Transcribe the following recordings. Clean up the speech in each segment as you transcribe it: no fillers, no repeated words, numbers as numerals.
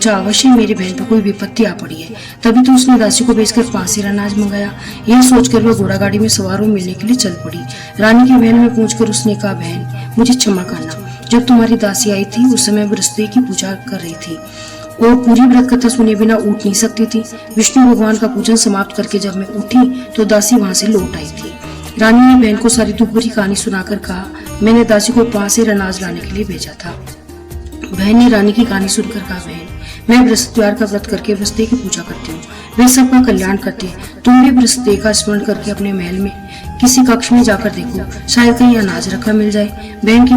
सोचा अवश्य मेरी बहन पर कोई विपत्ति आ पड़ी है, तभी तो उसने दासी को भेजकर 5 सेर अनाज मंगाया। यह सोचकर वह घोड़ा गाड़ी में सवार हो मिलने के लिए चल पड़ी। रानी के महल में पहुंचकर उसने कहा, बहन मुझे क्षमा करना, जब तुम्हारी दासी आई थी उस समय बृहस्पति की पूजा कर रही थी और पूरी व्रत कथा सुने बिना उठ नहीं सकती थी। विष्णु भगवान का पूजन समाप्त करके जब मैं उठी तो दासी वहां से लौट आई थी। रानी ने बहन को सारी दुख भरी कहानी सुनाकर कहा, मैंने दासी को 5 सेर अनाज लाने के लिए भेजा था। बहन ने रानी की कहानी सुनकर कहा, बहन मैं बृहस्पतिवार का व्रत करके बृहस्पति की पूजा करती हूँ, वे सबका कल्याण करते हैं। तुम भी बृहस्पति का स्मरण करके अपने महल में किसी कक्ष में जाकर देखो, शायद कहीं अनाज रखा मिल जाए। बहन की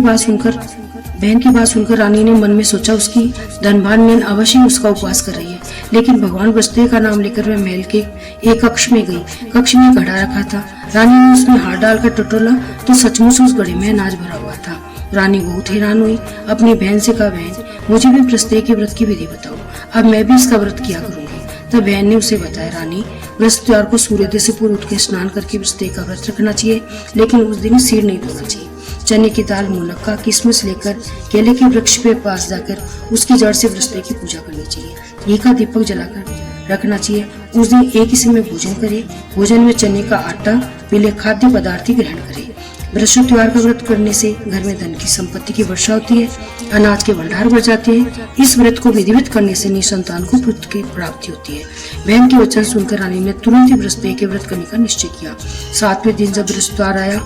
बात सुनकर रानी ने मन में सोचा, उसकी धनवान बहन अवश्य उसका उपवास कर रही है। लेकिन भगवान बृहस्पति का नाम लेकर वह महल के एक कक्ष में गई। कक्ष में घड़ा रखा था। रानी ने उसमें हाथ डालकर टटोला तो सचमुच उस घड़े में अनाज भरा हुआ था। रानी बहुत हैरान हुई, अपनी बहन से कहा, बहन मुझे भी बृहस्पति के व्रत की विधि बताओ, अब मैं भी इसका व्रत किया करूंगी। तब बहन ने उसे बताया, रानी बृहस्पतिवार को सूर्योदय से पूर्व उठ के स्नान करके बृहस्पति का व्रत रखना चाहिए, लेकिन उस दिन सिर नहीं धोना चाहिए। चने की दाल, मुनक्का, किशमिश लेकर केले के वृक्ष के पास जाकर उसकी जड़ से बृहस्पति की पूजा करनी चाहिए। घी का दीपक जलाकर रखना चाहिए। उस दिन एक ही समय भोजन करे। भोजन में चने का आटा, पीले खाद्य पदार्थ ग्रहण करे। बृहस्पतिवार का व्रत करने से घर में धन की संपत्ति की वर्षा होती है, अनाज के भंडार बढ़ जाते हैं। इस व्रत को विधिवत करने से निसंतान को पुत्र की प्राप्ति होती है। बहन के वचन सुनकर रानी ने तुरंत ही बृहस्पति के व्रत करने का निश्चय किया। 7वें दिन जब बृहस्पतिवार आया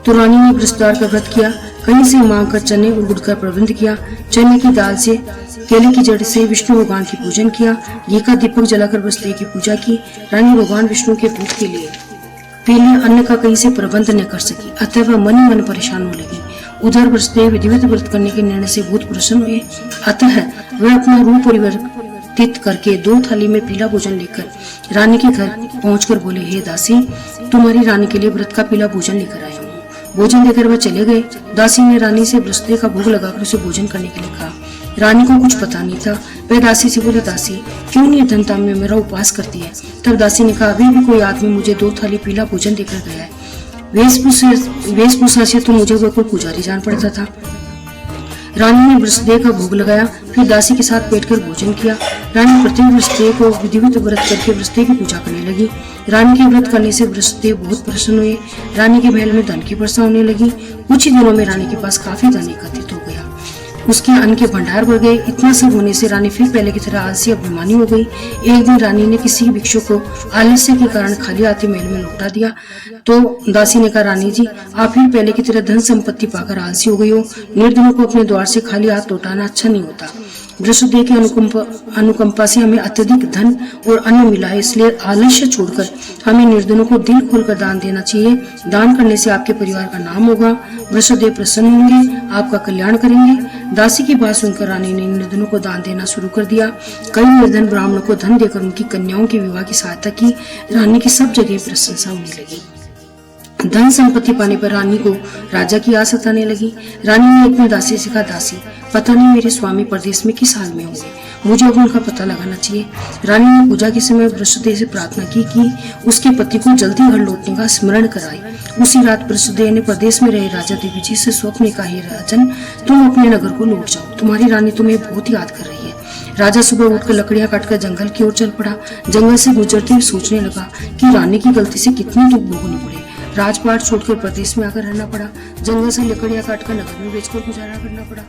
तो रानी ने बृहस्पतिवार का व्रत किया। कहीं से मांग कर चने और गुड़ का प्रबंध किया। चने की दाल से, केले की जड़ से विष्णु भगवान की पूजन किया। घी का दीपक जलाकर बृहस्पति की पूजा की। रानी भगवान विष्णु के पूत के लिए पीले अन्न का कहीं से प्रबंध न कर सकी, अतः वह मन ही मन परेशान होने लगी। उधर बृहस्पति विधिवत व्रत करने के निर्णय से बहुत प्रसन्न हुए, अतः वह अपना रूप परिवर्तित करके 2 थाली में पीला भोजन लेकर रानी के घर पहुंचकर बोले, हे दासी, तुम्हारी रानी के लिए व्रत का पीला भोजन लेकर आया हूँ। भोजन देकर वह चले गए। दासी ने रानी से बृहस्पति का भोग लगाकर उसे भोजन करने के लिए कहा। रानी को कुछ पता नहीं था। वह दासी से बोले, दासी क्यों नहीं धनता में मेरा उपवास करती है? तब दासी ने कहा, अभी भी कोई आदमी मुझे 2 थाली पीला भोजन देकर गया है। वेशभूषा से तो मुझे वह कोई पुजारी जान पड़ता था। रानी ने बृहस्पति का भोग लगाया, फिर दासी के साथ बैठकर भोजन किया। रानी प्रत्येक बृहस्पति को विधिवत व्रत करके बृहस्पति की पूजा करने लगी। रानी के व्रत करने से बृहस्पति बहुत प्रसन्न हुए। रानी के महल में धन की वर्षा होने लगी। कुछ ही दिनों में रानी के पास काफी धन एकत्रित हो गया। उसके अन्न के भंडार बढ़ गए। इतना सब होने से रानी फिर पहले की तरह आलसी अभिमानी हो गई। एक दिन रानी ने किसी भिक्षु को आलस्य के कारण खाली हाथी महल में लौटा दिया तो दासी ने कहा, रानी जी आप फिर पहले की तरह धन संपत्ति पाकर आलसी हो गई हो। निर्धनों को अपने द्वार से खाली हाथ लौटाना अच्छा नहीं होता। बृहस्पति की अनुकंपा से हमें अत्यधिक धन और अन्न मिला है, इसलिए आलस्य छोड़कर हमें निर्धनों को दिल खोलकर दान देना चाहिए। दान करने से आपके परिवार का नाम होगा, बृहस्पति प्रसन्न होंगे, आपका कल्याण करेंगे। दासी की बात सुनकर रानी ने निर्धनों को दान देना शुरू कर दिया। कई निर्धन ब्राह्मणों को धन देकर उनकी कन्याओं के विवाह की सहायता की। रानी की सब जगह प्रशंसा होने लगी। धन संपत्ति पाने पर रानी को राजा की आस सताने लगी। रानी ने अपनी दासी से कहा, दासी पता नहीं मेरे स्वामी परदेश में किस हाल में होंगे, मुझे अब उनका पता लगाना चाहिए। रानी ने पूजा के समय बृहस्पति से प्रार्थना की कि उसके पति को जल्दी घर लौटने का स्मरण कराए। उसी रात बृहस्पति ने प्रदेश में रहे राजा देवी जी से स्वप्न कहा, हे राजन तुम अपने नगर को लौट जाओ, तुम्हारी रानी तुम्हें बहुत याद कर रही है। राजा सुबह उठकर लकड़ियां काटकर जंगल की ओर चल पड़ा। जंगल से गुजरते हुए सोचने लगा कि रानी की गलती से कितनी दुख भोगनी पड़े। राजपाट छोड़कर प्रदेश में आकर रहना पड़ा। जंगल से लकड़ियां काटकर नगर में बेचकर गुजारा करना पड़ा।